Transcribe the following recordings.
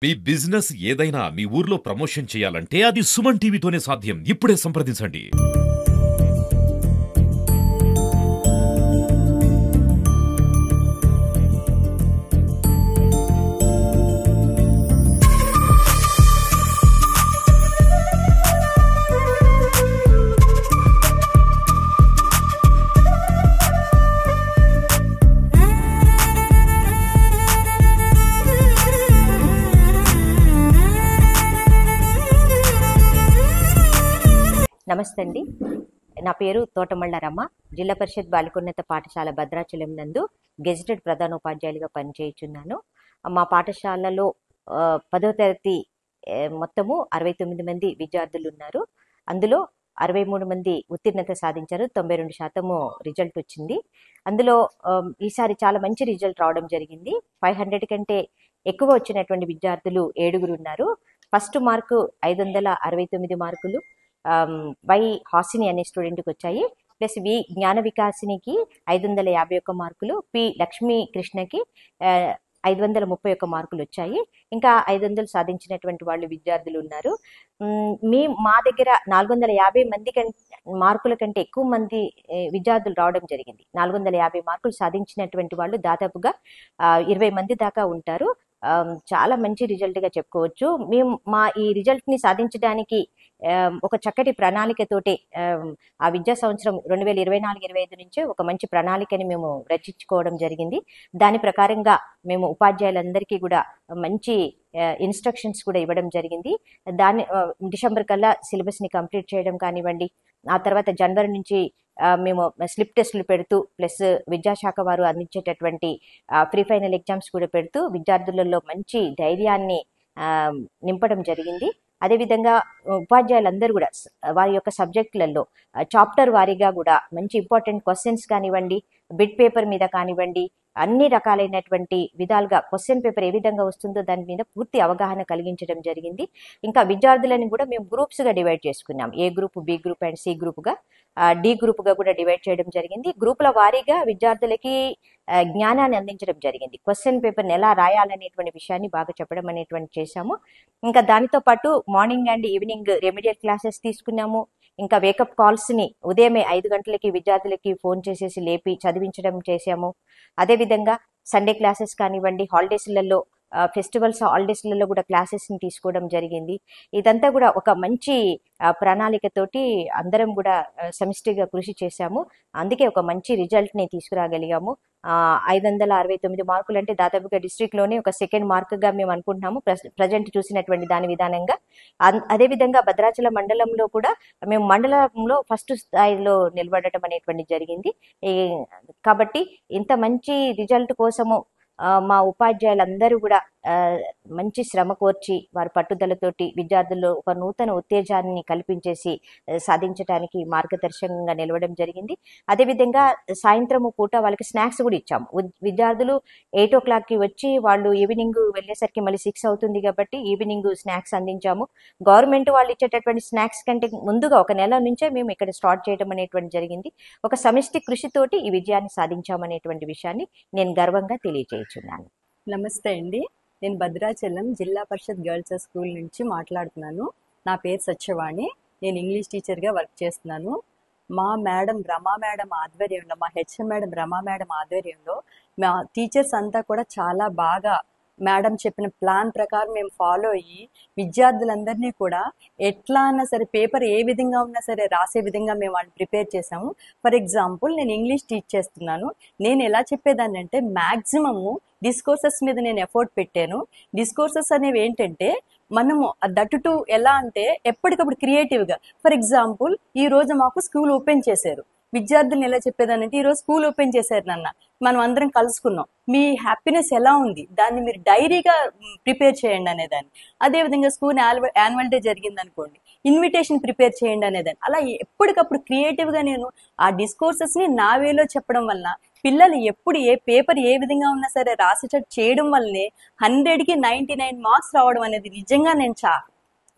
మీ business ఏదైనా మీ ఊర్లో promotion చేయాలంటే అది సుమన్ టీవీతోనే సాధ్యం. ఇప్పుడే సంప్రదించండి. నమస్తే అండి. నా పేరు తోటమళ్ళ రమ్మ. జిల్లా పరిషత్ బాలికోన్నత పాఠశాల భద్రాచలం నందు గెజిటెడ్ ప్రధానోపాధ్యాయులుగా పనిచేయుచున్నాను. మా పాఠశాలలో 10వ తరగతి మొత్తము 69 మంది విద్యార్థులు ఉన్నారు. అందులో 63 మంది ఉత్తీర్ణత సాధించారు. 92% రిజల్ట్ వచ్చింది. అందులో ఈసారి చాలా మంచి రిజల్ట్ రావడం జరిగింది. 500 కంటే ఎక్కువ వచ్చినటువంటి విద్యార్థులు 7 ఉన్నారు. ఫస్ట్ మార్కు 569 మార్కులు వై హాసిని అనే స్టూడెంట్కి వచ్చాయి. ప్లస్ వి జ్ఞాన వికాసినికి 551 మార్కులు, పి లక్ష్మీ కృష్ణకి 531 మార్కులు వచ్చాయి. ఇంకా 500 సాధించినటువంటి వాళ్ళు విద్యార్థులు ఉన్నారు. మా దగ్గర 450 మంది మార్కుల కంటే ఎక్కువ మంది విద్యార్థులు రావడం జరిగింది. 450 మార్కులు సాధించినటువంటి వాళ్ళు దాదాపుగా 20 మంది దాకా ఉంటారు. చాలా మంచి రిజల్ట్గా చెప్పుకోవచ్చు. మేము మా ఈ రిజల్ట్ని సాధించడానికి ఒక చక్కటి ప్రణాళికతోటి ఆ విద్యా సంవత్సరం 2024-25 నుంచే ఒక మంచి ప్రణాళికని మేము రచించుకోవడం జరిగింది. దాని ప్రకారంగా మేము ఉపాధ్యాయులందరికీ కూడా మంచి ఇన్స్ట్రక్షన్స్ కూడా ఇవ్వడం జరిగింది. డిసెంబర్ కల్లా సిలబస్ని కంప్లీట్ చేయడం కానివ్వండి, ఆ తర్వాత జనవరి నుంచి మేము స్లిప్ టెస్టులు పెడుతూ ప్లస్ విద్యాశాఖ వారు అందించేటటువంటి ప్రీ ఫైనల్ ఎగ్జామ్స్ కూడా పెడుతూ విద్యార్థులలో మంచి ధైర్యాన్ని నింపడం జరిగింది. అదేవిధంగా ఉపాధ్యాయులందరూ కూడా వారి యొక్క సబ్జెక్టులలో చాప్టర్ వారీగా కూడా మంచి ఇంపార్టెంట్ క్వశ్చన్స్ కానివ్వండి, బిట్ పేపర్ మీద కానివ్వండి, అన్ని రకాలైనటువంటి విధాలుగా క్వశ్చన్ పేపర్ ఏ విధంగా వస్తుందో దాని మీద పూర్తి అవగాహన కలిగించడం జరిగింది. ఇంకా విద్యార్థులను కూడా మేము గ్రూప్స్గా డివైడ్ చేసుకున్నాం. A group, B group and C గ్రూప్గా, డి గ్రూప్గా కూడా డివైడ్ చేయడం జరిగింది. గ్రూపుల వారీగా విద్యార్థులకి జ్ఞానాన్ని అందించడం జరిగింది. క్వశ్చన్ పేపర్ని ఎలా రాయాలనేటువంటి విషయాన్ని బాగా చెప్పడం అనేటువంటి చేశాము. ఇంకా దానితో పాటు morning and evening remedial classes తీసుకున్నాము. ఇంకా వేకప్ కాల్స్ని ఉదయమే 5 గంటలకి విద్యార్థులకి ఫోన్ చేసేసి లేపి చదివించడం చేశాము. అదేవిధంగా సండే క్లాసెస్ కానివ్వండి, హాలిడేస్లలో ఫెస్టివల్స్ హాలిడేస్లలో కూడా క్లాసెస్ని తీసుకోవడం జరిగింది. ఇదంతా కూడా ఒక మంచి ప్రణాళికతోటి అందరం కూడా సమిష్టిగా కృషి చేశాము. అందుకే ఒక మంచి రిజల్ట్ని తీసుకురాగలిగాము. 569 మార్కులు అంటే దాదాపుగా డిస్ట్రిక్ట్లోనే ఒక సెకండ్ మార్కుగా మేము అనుకుంటున్నాము ప్రజెంట్ చూసినటువంటి దాని విధానంగా. అదేవిధంగా భద్రాచలం మండలంలో కూడా మేము మండలంలో ఫస్ట్ స్థాయిలో నిలబడటం అనేటువంటి జరిగింది. కాబట్టి ఇంత మంచి రిజల్ట్ కోసము మా ఉపాధ్యాయులందరూ కూడా మంచి శ్రమ కోర్చి వారి పట్టుదలతోటి విద్యార్థుల్లో ఒక నూతన ఉత్తేజాన్ని కల్పించేసి సాధించడానికి మార్గదర్శకంగా నిలవడం జరిగింది. అదేవిధంగా సాయంత్రము పూట వాళ్ళకి స్నాక్స్ కూడా ఇచ్చాము. విద్యార్థులు 8 o'clockకి వచ్చి వాళ్ళు ఈవినింగ్ వెళ్ళేసరికి మళ్ళీ 6 అవుతుంది కాబట్టి ఈవినింగ్ స్నాక్స్ అందించాము. గవర్నమెంట్ వాళ్ళు ఇచ్చేటటువంటి స్నాక్స్ కంటే ముందుగా ఒక నెల నుంచే మేము ఇక్కడ స్టార్ట్ చేయడం అనేటువంటి జరిగింది. ఒక సమిష్టి కృషితోటి ఈ విజయాన్ని సాధించామనేటువంటి విషయాన్ని నేను గర్వంగా తెలియజేయుచున్నాను. నమస్తే అండి. నేను భద్రాచలం జిల్లా పరిషత్ గర్ల్స్ స్కూల్ నుంచి మాట్లాడుతున్నాను. నా పేరు సత్యవాణి. నేను ఇంగ్లీష్ టీచర్గా వర్క్ చేస్తున్నాను. మా మేడం రమా మేడం ఆధ్వర్యంలో, మా హెచ్ఎం మేడం రమా మేడం ఆధ్వర్యంలో మా టీచర్స్ అంతా కూడా చాలా బాగా మేడం చెప్పిన ప్లాన్ ప్రకారం మేము ఫాలో అయ్యి విద్యార్థులందరినీ కూడా ఎట్లా అన్నా సరే పేపర్ ఏ విధంగా ఉన్నా సరే రాసే విధంగా మేము వాళ్ళని ప్రిపేర్ చేసాము. ఫర్ ఎగ్జాంపుల్ నేను ఇంగ్లీష్ టీచ్ చేస్తున్నాను. నేను ఎలా చెప్పేదాన్ని అంటే మ్యాక్సిమము డిస్కోర్సెస్ మీద నేను ఎఫర్ట్ పెట్టాను. డిస్కోర్సెస్ అనేవి ఏంటంటే మనము దట్ టు ఎలా అంటే ఎప్పటికప్పుడు క్రియేటివ్గా, ఫర్ ఎగ్జాంపుల్ ఈ రోజు మాకు స్కూల్ ఓపెన్ చేశారు. విద్యార్థులను ఎలా చెప్పేదానంటే ఈరోజు స్కూల్ ఓపెన్ చేశారు నాన్న, మనం అందరం కలుసుకున్నాం, మీ హ్యాపీనెస్ ఎలా ఉంది దాన్ని మీరు డైరీగా ప్రిపేర్ చేయండి అనేదాన్ని. అదేవిధంగా స్కూల్ యాన్యువల్ డే జరిగింది అనుకోండి, ఇన్విటేషన్ ప్రిపేర్ చేయండి అనేదాన్ని. అలా ఎప్పటికప్పుడు క్రియేటివ్గా నేను ఆ డిస్కోర్సెస్ని నా వేలో చెప్పడం వల్ల పిల్లలు ఎప్పుడు ఏ పేపర్ ఏ విధంగా ఉన్నా సరే రాసేటట్టు చేయడం వల్లనే 100కి 99 మార్క్స్ రావడం అనేది నిజంగా నేను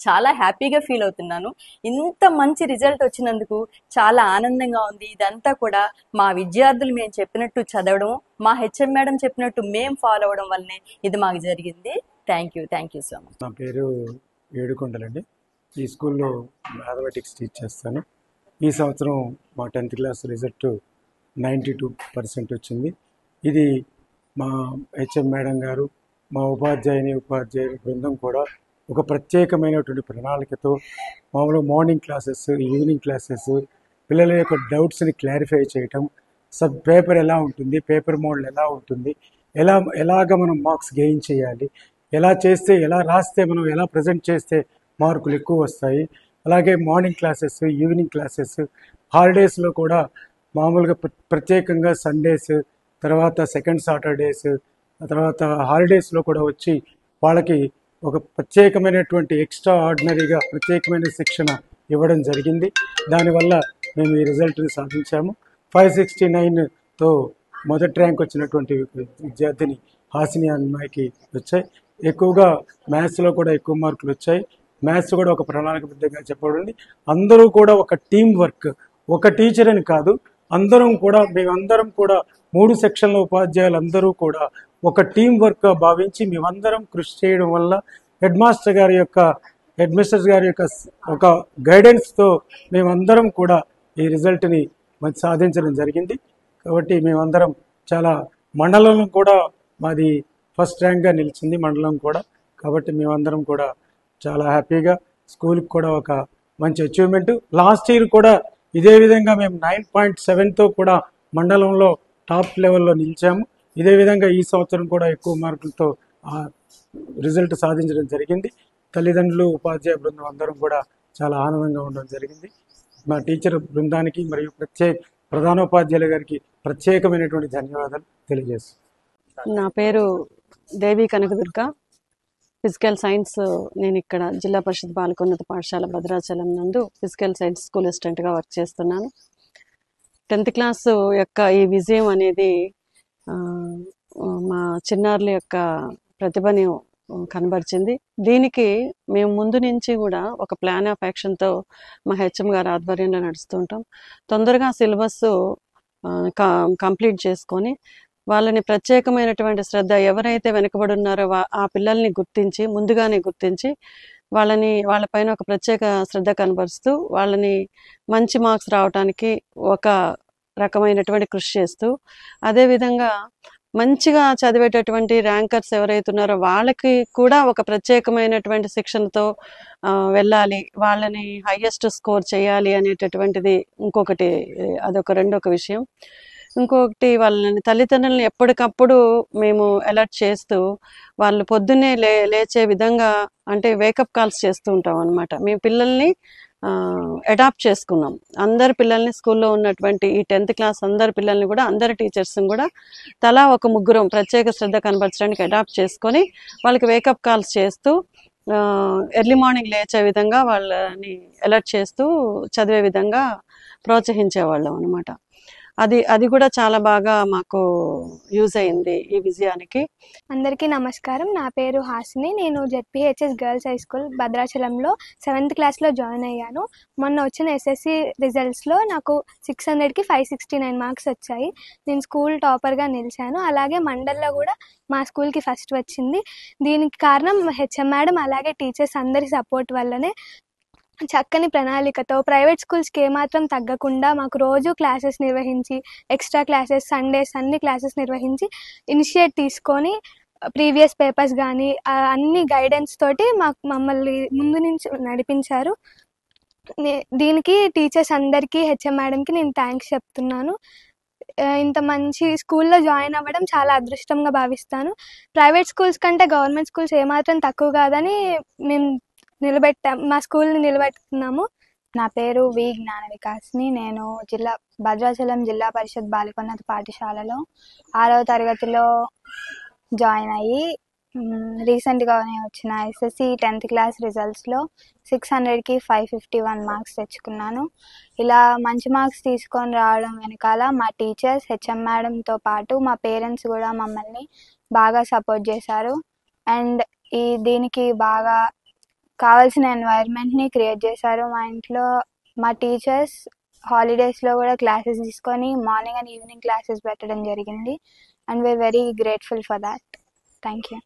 చాలా హ్యాపీగా ఫీల్ అవుతున్నాను. ఇంత మంచి రిజల్ట్ వచ్చినందుకు చాలా ఆనందంగా ఉంది. ఇదంతా కూడా మా విద్యార్థులు మేము చెప్పినట్టు చదవడం, మా హెచ్ఎం మేడం చెప్పినట్టు మేము ఫాలో అవ్వడం వల్లనే ఇది మాకు జరిగింది. Thank you so much. నా పేరు ఏడుకొండలండి. ఈ స్కూల్లో మ్యాథమెటిక్స్ టీచ్ చేస్తాను. ఈ సంవత్సరం మా 10th క్లాస్ రిజల్ట్ 92% వచ్చింది. ఇది మా హెచ్ఎం మేడం గారు, మా ఉపాధ్యాయుల బృందం కూడా ఒక ప్రత్యేకమైనటువంటి ప్రణాళికతో మామూలు మార్నింగ్ క్లాసెస్, ఈవినింగ్ క్లాసెస్, పిల్లల యొక్క డౌట్స్ని క్లారిఫై చేయటం, పేపర్ ఎలా ఉంటుంది, పేపర్ మోడల్ ఎలా ఉంటుంది, ఎలాగ మనం మార్క్స్ గెయిన్ చేయాలి, ఎలా చేస్తే, ఎలా రాస్తే, మనం ఎలా ప్రజెంట్ చేస్తే మార్కులు ఎక్కువ వస్తాయి. అలాగే మార్నింగ్ క్లాసెస్, ఈవినింగ్ క్లాసెస్, హాలిడేస్లో కూడా మామూలుగా ప్రత్యేకంగా సండేస్, తర్వాత సెకండ్ సాటర్డేస్, తర్వాత హాలిడేస్లో కూడా వచ్చి వాళ్ళకి ఒక ప్రత్యేకమైనటువంటి ఎక్స్ట్రా ఆర్డినరీగా ప్రత్యేకమైన శిక్షణ ఇవ్వడం జరిగింది. దానివల్ల మేము ఈ రిజల్ట్ని సాధించాము. 569తో మొదటి ర్యాంక్ వచ్చినటువంటి విద్యార్థిని హాసిని అమ్మాయికి వచ్చాయి. ఎక్కువగా మ్యాథ్స్లో కూడా ఎక్కువ మార్కులు వచ్చాయి. మ్యాథ్స్ కూడా ఒక ప్రణాళికబద్ధంగా చెప్పబడింది. అందరూ కూడా ఒక టీం వర్క్, ఒక టీచర్ అని కాదు, మేమందరం కూడా 3 సెక్షన్ల ఉపాధ్యాయులు అందరూ కూడా ఒక టీం వర్క్గా భావించి మేమందరం కృషి చేయడం వల్ల హెడ్ మాస్టర్ గారి యొక్క ఒక గైడెన్స్తో మేమందరం కూడా ఈ రిజల్ట్ని సాధించడం జరిగింది. కాబట్టి మేమందరం చాలా, మండలం కూడా మాది ఫస్ట్ ర్యాంక్గా నిలిచింది మండలం కూడా. కాబట్టి మేమందరం కూడా చాలా హ్యాపీగా, స్కూల్కి కూడా ఒక మంచి అచీవ్మెంట్. లాస్ట్ ఇయర్ కూడా ఇదే విధంగా మేము 9.7తో కూడా మండలంలో టాప్ లెవెల్లో నిలిచాము. ఇదే విధంగా ఈ సంవత్సరం కూడా ఎక్కువ మార్కులతో రిజల్ట్ సాధించడం జరిగింది. తల్లిదండ్రులు, ఉపాధ్యాయ బృందం అందరం కూడా చాలా ఆనందంగా ఉండడం జరిగింది. మా టీచర్ బృందానికి మరియు ప్రధానోపాధ్యాయుల గారికి ప్రత్యేకమైనటువంటి ధన్యవాదాలు తెలియజేస్తున్నాను. నా పేరు దేవి కనకదుర్గ. ఫిజికల్ సైన్స్, నేను ఇక్కడ జిల్లా పరిషత్ బాలికోన్నత పాఠశాల భద్రాచలం నందు ఫిజికల్ సైన్స్ స్కూల్ అసిస్టెంట్గా వర్క్ చేస్తున్నాను. 10th క్లాస్ యొక్క ఈ విజయం అనేది మా చిన్నారుల యొక్క ప్రతిభని కనబరిచింది. దీనికి మేము ముందు నుంచి కూడా ఒక ప్లాన్ ఆఫ్ యాక్షన్తో మా హెచ్ఎం గారి ఆధ్వర్యంలో నడుస్తుంటాం. తొందరగా సిలబస్ కంప్లీట్ చేసుకొని వాళ్ళని ప్రత్యేకమైనటువంటి శ్రద్ధ, ఎవరైతే వెనుకబడి ఉన్నారో ఆ పిల్లల్ని ముందుగానే గుర్తించి వాళ్ళపైన ఒక ప్రత్యేక శ్రద్ధ కనబరుస్తూ వాళ్ళని మంచి మార్క్స్ రావడానికి ఒక రకమైనటువంటి కృషి చేస్తూ, అదేవిధంగా మంచిగా చదివేటటువంటి ర్యాంకర్స్ ఎవరైతే ఉన్నారో వాళ్ళకి కూడా ఒక ప్రత్యేకమైనటువంటి శిక్షణతో వెళ్ళాలి, వాళ్ళని హైయెస్ట్ స్కోర్ చేయాలి అనేటటువంటిది ఇంకొకటి, రెండొక విషయం. ఇంకొకటి, వాళ్ళని తల్లిదండ్రులను ఎప్పటికప్పుడు మేము అలర్ట్ చేస్తూ వాళ్ళు పొద్దున్నే లేచే విధంగా, అంటే వేకప్ కాల్స్ చేస్తూ ఉంటాం అనమాట. మేము పిల్లల్ని అడాప్ట్ చేసుకున్నాం. అందరి పిల్లల్ని, స్కూల్లో ఉన్నటువంటి ఈ 10th క్లాస్ అందరి పిల్లల్ని కూడా, అందరి టీచర్స్ని కూడా తలా ఒక ముగ్గురం ప్రత్యేక శ్రద్ధ కనబరచడానికి అడాప్ట్ చేసుకొని వాళ్ళకి వేకప్ కాల్స్ చేస్తూ ఎర్లీ మార్నింగ్ లేచే విధంగా వాళ్ళని అలర్ట్ చేస్తూ చదివే విధంగా ప్రోత్సహించేవాళ్ళం అనమాట. అది కూడా చాలా బాగా మాకు యూజ్ అయింది ఈ విజయానికి. అందరికీ నమస్కారం. నా పేరు హాసిని. నేను జెడ్పీహెచ్ఎస్ గర్ల్స్ హై స్కూల్ భద్రాచలంలో 7th క్లాస్లో జాయిన్ అయ్యాను. మొన్న వచ్చిన ఎస్ఎస్సి రిజల్ట్స్లో నాకు 600కి 569 మార్క్స్ వచ్చాయి. నేను స్కూల్ టాపర్గా నిలిచాను. అలాగే మండల్లో కూడా మా స్కూల్కి ఫస్ట్ వచ్చింది. దీనికి కారణం హెచ్ఎం మేడం, అలాగే టీచర్స్ అందరి సపోర్ట్ వల్లనే. చక్కని ప్రణాళికతో ప్రైవేట్ స్కూల్స్కి ఏమాత్రం తగ్గకుండా మాకు రోజు క్లాసెస్ నిర్వహించి, ఎక్స్ట్రా క్లాసెస్, సండేస్ అన్ని క్లాసెస్ నిర్వహించి ఇనిషియేట్ తీసుకొని ప్రీవియస్ పేపర్స్ కానీ అన్ని గైడెన్స్ తోటి మమ్మల్ని ముందు నుంచి నడిపించారు. దీనికి టీచర్స్ అందరికీ, హెచ్ఎం మేడంకి నేను థ్యాంక్స్ చెప్తున్నాను. ఇంత మంచి స్కూల్లో జాయిన్ అవ్వడం చాలా అదృష్టంగా భావిస్తాను. ప్రైవేట్ స్కూల్స్ కంటే గవర్నమెంట్ స్కూల్స్ ఏమాత్రం తక్కువ కాదని మేము మా స్కూల్ని నిలబెట్టుకున్నాము. నా పేరు వి జ్ఞాన వికాస్ని. నేను భద్రాచలం జిల్లా పరిషత్ బాలికోన్నత పాఠశాలలో 6వ తరగతిలో జాయిన్ అయ్యి రీసెంట్గానే వచ్చిన ఎస్ఎస్సి 10th క్లాస్ రిజల్ట్స్లో 600కి 551 మార్క్స్ తెచ్చుకున్నాను. ఇలా మంచి మార్క్స్ తీసుకొని రావడం వెనకాల మా టీచర్స్, హెచ్ఎం మేడంతో పాటు మా పేరెంట్స్ కూడా మమ్మల్ని బాగా సపోర్ట్ చేశారు. అండ్ దీనికి బాగా కావాల్సిన ఎన్వైర్న్మెంట్ని క్రియేట్ చేశారు. మా ఇంట్లో మా టీచర్స్ హాలిడేస్లో కూడా క్లాసెస్ తీసుకొని మార్నింగ్ అండ్ ఈవినింగ్ క్లాసెస్ పెట్టడం జరిగింది. And we are very grateful for that. Thank you.